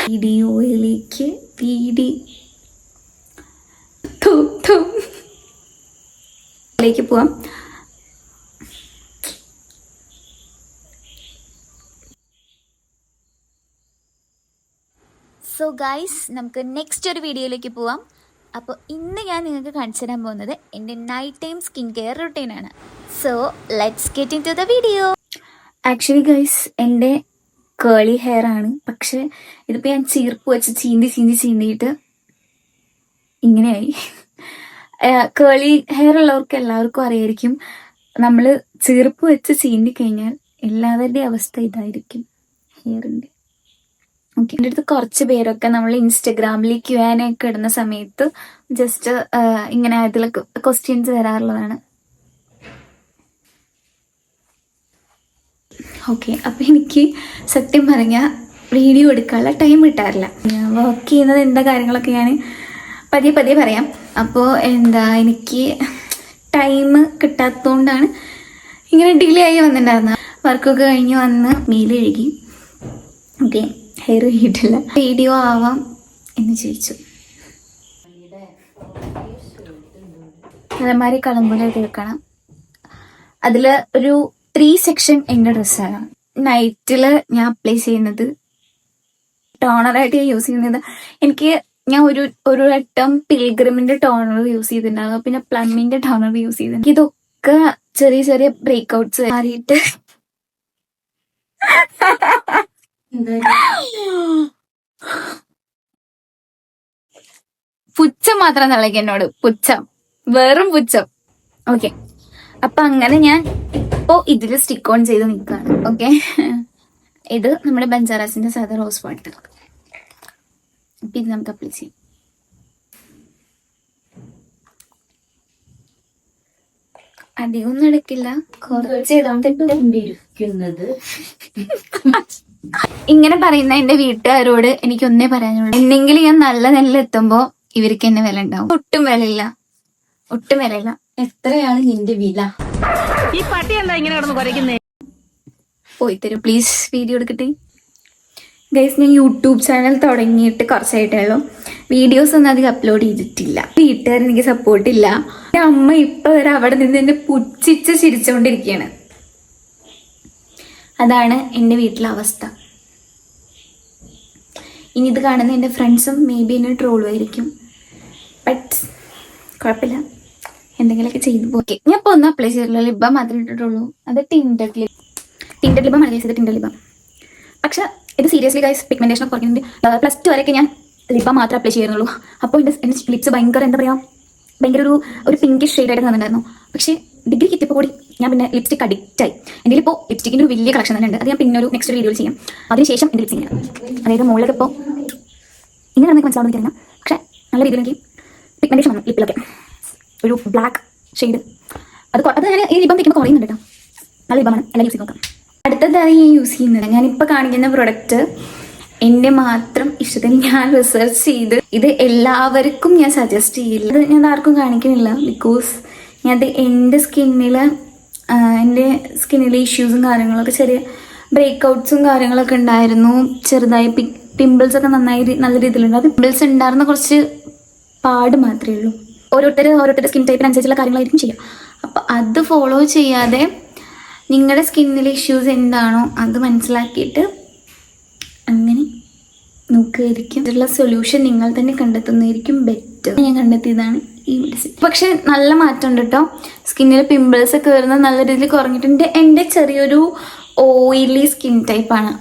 വീഡിയോയിലേക്ക് പോവാം. So guys, നമുക്ക് നെക്സ്റ്റ് ഒരു വീഡിയോയിലേക്ക് പോവാം. അപ്പോൾ ഇന്ന് ഞാൻ നിങ്ങൾക്ക് കാണിച്ചു തരാൻ പോകുന്നത് എൻ്റെ നൈറ്റ് ടൈം സ്കിൻ കെയർ റുട്ടീനാണ്. So let's get into the video. Actually guys, എൻ്റെ കേളി ഹെയർ ആണ്. പക്ഷെ ഇതിപ്പോൾ ഞാൻ ചീർപ്പ് വെച്ച് ചീന്തിയിട്ട് ഇങ്ങനെയായി. കേളി ഹെയർ ഉള്ളവർക്ക് എല്ലാവർക്കും അറിയായിരിക്കും, നമ്മൾ ചീർപ്പ് വെച്ച് ചീന്തി കഴിഞ്ഞാൽ എല്ലാവരുടെയും അവസ്ഥ ഇതായിരിക്കും ഹെയറിൻ്റെ. ഓക്കെ, എൻ്റെ അടുത്ത് കുറച്ച് പേരൊക്കെ നമ്മൾ ഇൻസ്റ്റഗ്രാമിൽ Q&A ഒക്കെ ഇടുന്ന സമയത്ത് ജസ്റ്റ് ഇങ്ങനെ അതിലൊക്കെ ക്വസ്റ്റ്യൻസ് വരാറുള്ളതാണ്. ഓക്കെ, അപ്പം എനിക്ക് സത്യം പറഞ്ഞാൽ വീഡിയോ എടുക്കാനുള്ള ടൈം കിട്ടാറില്ല. ഞാൻ വർക്ക് ചെയ്യുന്നത് എന്താ കാര്യങ്ങളൊക്കെ ഞാൻ പതിയെ പറയാം. അപ്പോൾ എനിക്ക് ടൈം കിട്ടാത്തതുകൊണ്ടാണ് ഇങ്ങനെ ഡിലേ ആയി വന്നിട്ടുണ്ടായിരുന്നത്. വർക്കൊക്കെ കഴിഞ്ഞ് വന്ന് മീൽ കഴുകി. Okay, hair കഴുകിയിട്ടില്ല. വീഡിയോ ആവാം എന്ന് ചോദിച്ചു. അലമാരി കളമ്പുല തീർക്കണം. അതിൽ ഒരു 3 സെക്ഷൻ എൻ്റെ ഡ്രസ്സാണ്. നൈറ്റിൽ ഞാൻ അപ്ലൈ ചെയ്യുന്നത് ടോണറായിട്ട് യൂസ് ചെയ്യുന്നത് ഞാൻ ഒരു വട്ടം പിൽഗ്രിമിന്റെ ടോണർ യൂസ് ചെയ്തിട്ടുണ്ടാകും, പിന്നെ പ്ലമ്മിന്റെ ടോണർ യൂസ് ചെയ്തിട്ടുണ്ട്. ഇതൊക്കെ ചെറിയ ബ്രേക്ക്ഔട്ട്സ് മാറിയിട്ട് പുച്ഛം മാത്രം തള്ളക്ക് എന്നോട്, പുച്ഛം, വെറും പുച്ഛം. ഓക്കെ, അപ്പൊ അങ്ങനെ ഞാൻ ഇപ്പോ ഇതിൽ സ്റ്റിക്ക് ഓൺ ചെയ്ത് നിൽക്കുകയാണ്. ഓക്കെ, ഇത് നമ്മുടെ ബഞ്ചാറാസിന്റെ സാധാ റോസ് വാട്ടർ. അപ്പൊ ഇത് നമുക്ക് അപ്ലൈ ചെയ്യാം. അധികമൊന്നും എടുക്കില്ല, കുറച്ച് ഇടാണ്ടിരിക്കുന്നത്. ഇങ്ങനെ പറയുന്ന എന്റെ വീട്ടുകാരോട് എനിക്കൊന്നേ പറയാനുള്ളൂ, എന്തെങ്കിലും ഞാൻ നല്ല എത്തുമ്പോ ഇവർക്ക് എന്നെ വില ഉണ്ടാവും. ഒട്ടും വിലയില്ല. എത്രയാണ് നിന്റെ വില? ഈ പട്ടി എന്താ ഇങ്ങനെ കിടന്ന് കുറയ്ക്കുന്നേ? പോയി തരും പ്ലീസ്, വീഡിയോ എടുക്കട്ടെ. ഗൈസ്, ഞാൻ യൂട്യൂബ് ചാനൽ തുടങ്ങിയിട്ട് കുറച്ചായിട്ടേ ഉള്ളൂ. വീഡിയോസ് ഒന്നും അധികം അപ്ലോഡ് ചെയ്തിട്ടില്ല. വീട്ടുകാർ എനിക്ക് സപ്പോർട്ടില്ല. എൻ്റെ അമ്മ ഇപ്പൊ വരെ അവിടെ നിന്ന് എന്നെ പുച്ഛിച്ച് ചിരിച്ചുകൊണ്ടിരിക്കുകയാണ്. അതാണ് എൻ്റെ വീട്ടിലെ അവസ്ഥ. ഇനി ഇത് കാണുന്ന എൻ്റെ ഫ്രണ്ട്സും മേ ബി എന്നെ ട്രോളുമായിരിക്കും. ബട്ട് കുഴപ്പമില്ല, എന്തെങ്കിലുമൊക്കെ ചെയ്തു പോക്കെ. ഞാൻ ഇപ്പോൾ ഒന്നും അപ്ലൈ ചെയ്തിട്ടുള്ളൂ, ലിബ മാത്രമേ ഇട്ടിട്ടുള്ളൂ. അത് ടിൻറ്റഡ് ലിബ ആണ് ചെയ്തത്, ടിൻറ്റഡ് ലിബ. പക്ഷെ ഇത് സീരിയസ്ലി ഗൈസ്, പിഗ്മെന്റേഷൻ ഒക്കെ കുറയ്ക്കുന്നുണ്ട്. +2 വരെയൊക്കെ ഞാൻ ലിബ മാത്രമേ അപ്ലൈ ചെയ്യുന്നുള്ളൂ. അപ്പോൾ എൻ്റെ ലിപ്സ് ഭയങ്കര ഒരു പിങ്കിഷ് ഷെയ്ഡായിട്ട് തന്നിട്ടുണ്ടായിരുന്നു. പക്ഷേ ഡിഗ്രി കിട്ടിയപ്പോൾ കൂടി ഞാൻ പിന്നെ ലിപ്സ്റ്റിക് അഡിക്റ്റായി. എൻ്റെ ഇപ്പോൾ ലിപ്സ്റ്റിക്കിൻ്റെ ഒരു വലിയ കളക്ഷൻ തന്നെ ഉണ്ട്. അത് ഞാൻ പിന്നെ ഒരു നെക്സ്റ്റ് വീഡിയോയിൽ ചെയ്യാം. അതിനുശേഷം എൻ്റെ ലിപ്സ്റ്റിക് ചെയ്യാം. അതായത് മുകളിലൊക്കെ ഇപ്പോൾ ഇങ്ങനെ നമുക്ക് മനസ്സിലാവുന്ന തരുന്ന, പക്ഷേ നല്ല രീതിയിൽ എനിക്ക് പിഗ്മെന്റേഷൻ വന്നു ലിപ്പിലൊക്കെ. ഒരു ബ്ലാക്ക് ഷെയ്ഡ് അത് ഞാൻ ഈ ലിബം തേക്കുമ്പോൾ കുറയുന്നുണ്ട് കേട്ടോ. നല്ല ലിബമാണ്, എല്ലാം യൂസ് ചെയ്ത് നോക്കാം. അടുത്തതാണ് ഞാൻ യൂസ് ചെയ്യുന്നത്. ഞാനിപ്പോൾ കാണിക്കുന്ന പ്രൊഡക്റ്റ് എൻ്റെ മാത്രം ഇഷ്ടത്തിന് ഞാൻ റിസർച്ച് ചെയ്ത്, ഇത് എല്ലാവർക്കും ഞാൻ സജസ്റ്റ് ചെയ്യില്ല. ഇത് ഞാൻ ആർക്കും കാണിക്കുന്നില്ല, ബിക്കോസ് ഞാനത് എൻ്റെ സ്കിന്നിലെ ഇഷ്യൂസും കാര്യങ്ങളൊക്കെ, ചെറിയ ബ്രേക്ക്ഔട്ട്സും കാര്യങ്ങളൊക്കെ ഉണ്ടായിരുന്നു. ചെറുതായി പിമ്പിൾസൊക്കെ നല്ല രീതിയിലുണ്ട്. അത് പിമ്പിൾസ് ഉണ്ടായിരുന്ന കുറച്ച് പാട് മാത്രമേ ഉള്ളൂ. ഓരോരുത്തരുടെ സ്കിൻ ടൈപ്പിനനുസരിച്ചുള്ള കാര്യങ്ങളായിരിക്കും ചെയ്യുക. അപ്പം അത് ഫോളോ ചെയ്യാതെ നിങ്ങളുടെ സ്കിന്നിലെ ഇഷ്യൂസ് എന്താണോ അത് മനസ്സിലാക്കിയിട്ട് അങ്ങനെ നോക്കുകയായിരിക്കും. ഇതിലുള്ള സൊല്യൂഷൻ നിങ്ങൾ തന്നെ കണ്ടെത്തുന്നതായിരിക്കും ബെറ്റർ. ഞാൻ കണ്ടെത്തിയതാണ് ഈ മെഡിസിൻ. പക്ഷെ നല്ല മാറ്റം ഉണ്ട് കേട്ടോ. സ്കിന്നിൽ പിമ്പിൾസ് ഒക്കെ വരുന്നത് നല്ല രീതിയിൽ കുറഞ്ഞിട്ടുണ്ട്. എൻ്റെ ചെറിയൊരു ഓയിലി സ്കിൻ ടൈപ്പാണ്.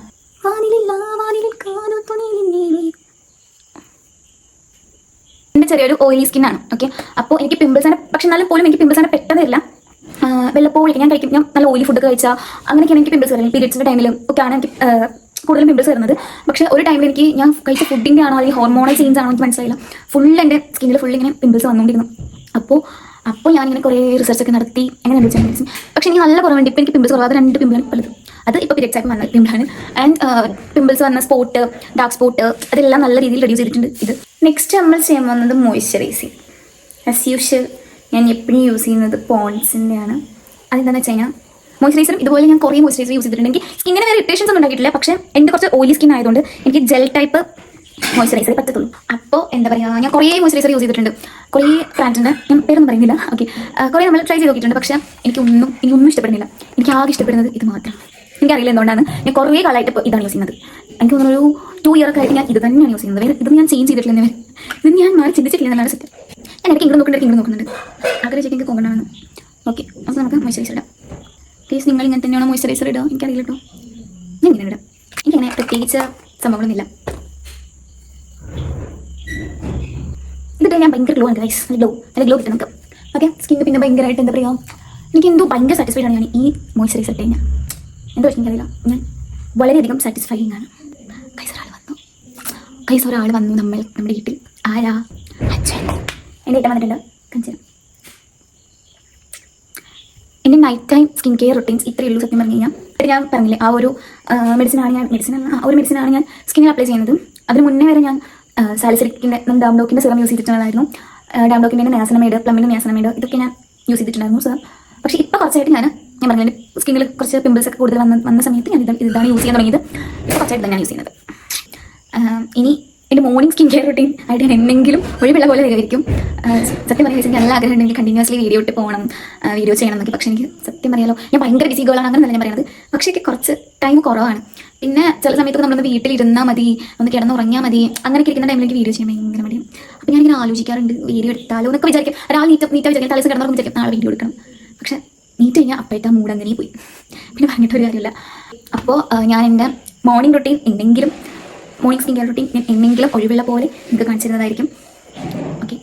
എൻ്റെ ചെറിയൊരു ഓയിലി സ്കിൻ ആണ്. ഓക്കെ, അപ്പോൾ എനിക്ക് പിമ്പിൾസ് ആണ്. പക്ഷെ എന്നാലും പോലും എനിക്ക് പിമ്പിൾസ് ആണ് പെട്ടെന്നില്ല. വെള്ളപ്പോഴേക്ക് ഞാൻ നല്ല ഓയിലി ഫുഡൊക്കെ കഴിച്ചാൽ അങ്ങനെയൊക്കെയാണ് എനിക്ക് പിമ്പിൾസ് വരുന്നത്. പീരിയഡ്സിൻ്റെ ടൈമിലും ഒക്കെയാണ് എനിക്ക് കൂടുതലും പിമ്പിൾസ് വരുന്നത്. പക്ഷേ ഒരു ടൈമിൽ എനിക്ക് ഞാൻ കഴിച്ച ഫുഡിൻ്റെ ആണോ അല്ലെങ്കിൽ ഹോർമോണൽ ചേഞ്ച് ആണോ എനിക്ക് മനസ്സിലായില്ല. എൻ്റെ സ്കിന്നിൽ ഇങ്ങനെ പിമ്പിൾസ് വന്നുകൊണ്ടിരുന്നു. അപ്പോൾ ഞാനിങ്ങനെ കുറേ റിസർച്ചൊക്കെ നടത്തി അങ്ങനെ മെഡിസിൻ. പക്ഷേ എനിക്ക് നല്ല കുറവുണ്ട്. ഇപ്പോൾ എനിക്ക് പിമ്പിൾസ് കുറവാതെ 2 പിമ്പിളാണ് പലതും. അത് ഇപ്പോൾ പീരിയഡ്സ് ആയിട്ട് വന്ന പിമ്പിളാണ്. ആൻഡ് പിമ്പിൾസ് വന്ന സ്പോട്ട്, ഡാർക്ക് സ്പോട്ട്, അതെല്ലാം നല്ല രീതിയിൽ റെഡ്യൂസ് ചെയ്തിട്ടുണ്ട്. ഇത് നെക്സ്റ്റ് നമ്മൾ ചെയ്യാൻ പോകുന്നത് മോയ്സ്ചറൈസിങ്. ആസ് യൂഷ്വൽ ഞാൻ എപ്പോഴും യൂസ് ചെയ്യുന്നത് പോൺസിൻ്റെ ആണ്. അതെന്താണെന്ന് വെച്ച് കഴിഞ്ഞാൽ മോയ്സ്ചറൈസറും ഇതുപോലെ ഞാൻ കുറേ മോയ്സ്ചറൈസർ യൂസ് ചെയ്തിട്ടുണ്ടെങ്കിൽ സ്കിന്നിന് വേറെ ഇറിറ്റേഷൻസ് ഒന്നും ഉണ്ടാക്കിയിട്ടില്ല. പക്ഷേ എൻ്റെ കുറച്ച് ഓയിലി സ്കിൻ ആയതുകൊണ്ട് എനിക്ക് ജെൽ ടൈപ്പ് മോയ്സ്ചറൈസർ പറ്റത്തുള്ളൂ. അപ്പോൾ എന്താ പറയുക, ഞാൻ കുറേ മോയ്സ്ചറൈസർ യൂസ് ചെയ്തിട്ടുണ്ട്, കുറേ ബ്രാൻഡിൻ്റെ, ഞാൻ പേരൊന്നും പറയുന്നില്ല. ഓക്കെ, കുറേ നമ്മൾ ട്രൈ ചെയ്ത് നോക്കിയിട്ടുണ്ട്. പക്ഷേ എനിക്കൊന്നും ഇഷ്ടപ്പെടുന്നില്ല. എനിക്ക് ആകെ ഇഷ്ടപ്പെടുന്നത് ഇത് മാത്രം. എനിക്കറിയില്ല എന്തുകൊണ്ടാണ്. ഞാൻ കുറേ കാലമായിട്ട് ഇപ്പോൾ ഇതാണ് യൂസ് ചെയ്യുന്നത്. എനിക്ക് തോന്നുന്നു ഒരു 2 ഇയർ ഒക്കെ ആയിട്ട് ഞാൻ ഇത് തന്നെയാണ് യൂസ് ചെയ്യുന്നത്. വേറെ ഇതൊന്നും ഞാൻ ചേഞ്ച് ചെയ്തിട്ടില്ല. ഇത് ഞാൻ മാറി ചിന്തിച്ചിട്ടില്ല എന്നാണ് സത്യം. ഞാൻ എനിക്ക് ഇങ്ങോട്ട് നോക്കുന്നുണ്ട്. ആഗ്രഹിച്ചേക്ക് എനിക്ക് കോങ്ങണ്ടാണെന്ന്. ഓക്കെ, അപ്പോൾ നമുക്ക് മോയ്സ്ചറൈസർ ഇടാം. പ്ലീസ് നിങ്ങൾ ഇങ്ങനെ തന്നെയാണോ മോയ്സ്ചറൈസർ ഇടുക? എനിക്കറിയില്ല കേട്ടോ. ഞാൻ ഇങ്ങനെ ഇടാം. എനിക്കങ്ങനെ പ്രത്യേകിച്ച് സംഭവങ്ങളൊന്നുമില്ല. ഇതിട്ട് ഞാൻ ഭയങ്കര ഗ്ലോ ആണ് ഗൈസ്. നല്ല ഗ്ലോ കിട്ടും നമുക്ക്. ഓക്കെ, സ്കിന്ന് പിന്നെ ഭയങ്കരമായിട്ട് എന്താ പറയുക, എനിക്ക് എന്തോ ഭയങ്കര സാറ്റിസ്ഫൈഡ് ആണ് ഞാൻ ഈ മോയ്സ്ചറൈസർ ഇട്ട് കഴിഞ്ഞാൽ. എന്തോ എനിക്കറിയില്ല, ഞാൻ വളരെയധികം സാറ്റിസ്ഫൈയിങ് ആണ്. കൈസ് ഒരാൾ വന്നു നമ്മുടെ വീട്ടിൽ. ആരാ? അച്ഛൻ. എൻ്റെ ഏട്ടൻ വന്നിട്ടുണ്ട്. കാണിച്ചു. എൻ്റെ night time skin care routines ഇത്രയേ ഉള്ളൂ. സത്യം പറഞ്ഞു കഴിഞ്ഞാൽ ഞാൻ പറഞ്ഞില്ലേ, ആ ഒരു മെഡിസിനാണ് ഞാൻ സ്കിന്നിൽ അപ്ലൈ ചെയ്യുന്നത്. അതിന് മുന്നേ വരെ ഞാൻ സാലിസിലിക്കിൻ്റെ ഡാംഡോക്കിൻ്റെ സിറം യൂസ് ചെയ്തിട്ടുണ്ടായിരുന്നു. ഡാംഡോക്കിൻ്റെ നിയാസിനമൈഡ്, പ്ലമ്മിൻ്റെ നിയാസിനമൈഡ്, ഇതൊക്കെ ഞാൻ യൂസ് ചെയ്തിട്ടുണ്ടായിരുന്നു സർ. പക്ഷേ ഇപ്പോൾ കുറച്ചായിട്ട് ഞാൻ പറഞ്ഞത് സ്കിന്നിൽ കുറച്ച് പിമ്പിൾസ് ഒക്കെ കൂടുതൽ വന്ന സമയത്ത് ഞാൻ ഇതാണ് യൂസ് ചെയ്യാൻ തുടങ്ങിയത്. ഇപ്പോൾ കുറച്ചായിട്ട് ഞാൻ യൂസ് ചെയ്യുന്നത്. ഇനി എൻ്റെ മോർണിംഗ് സ്കിൻ കെയർ റൂട്ടീൻ ആയിട്ട് ഞാൻ എന്തെങ്കിലും ഒഴിവുള്ള പോലെ വരികയായിരിക്കും. സത്യം പറയാൻ എനിക്ക് നല്ല ആഗ്രഹം ഉണ്ടെങ്കിൽ കണ്ടിന്യൂസ്ലി വീഡിയോ ഇട്ട് പോകണം, വീഡിയോ ചെയ്യണം എന്നൊക്കെ. പക്ഷേ എനിക്ക് സത്യം പറയാലോ, ഞാൻ ഭയങ്കര ബിസി ഗേളാണ്, അങ്ങനെ തന്നെ ഞാൻ പറയുന്നത്. പക്ഷേ എനിക്ക് കുറച്ച് ടൈം കുറവാണ്. പിന്നെ ചില സമയത്തൊക്കെ നമ്മളൊന്ന് വീട്ടിലിരുന്നാൽ മതി, ഒന്ന് കിടന്നുറങ്ങിയാൽ മതി, അങ്ങനെയൊക്കെ ഇരിക്കുന്ന ടൈമിൽ എനിക്ക് വീഡിയോ ചെയ്യാൻ ഭയങ്കര മടിയും. അപ്പോൾ ഞാനിങ്ങനെ ആലോചിക്കാറുണ്ട്, വീഡിയോ എടുത്താലോ എന്നൊക്കെ വിചാരിക്കും. ഒരാൾ നീറ്റ് വിചാരിക്കും, തലേദിവസം കിടന്നുറങ്ങും വിചാരിക്കും നാളെ വീഡിയോ എടുക്കണം. പക്ഷേ നീറ്റ് കഴിഞ്ഞാൽ അപ്പോഴത്തെ മൂഡ് അങ്ങനെ പോയി, പിന്നെ പറഞ്ഞിട്ടൊരു കാര്യമില്ല. അപ്പോൾ ഞാൻ എൻ്റെ morning routine morning skin care routine ഞാൻ എന്തെങ്കിലും ഒഴിവുള്ള പോലെ നിങ്ങൾക്ക് കാണിച്ചു തരുന്നതായിരിക്കും. Okay,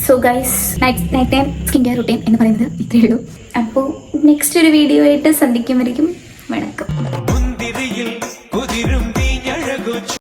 so guys, night time skin care routine എന്ന് പറയുന്നത് ഇത്രയേ ഉള്ളൂ. അപ്പോൾ നെക്സ്റ്റ് ഒരു വീഡിയോ ആയിട്ട് സന്ധിക്കുമ്പോഴേക്കും വണക്കം.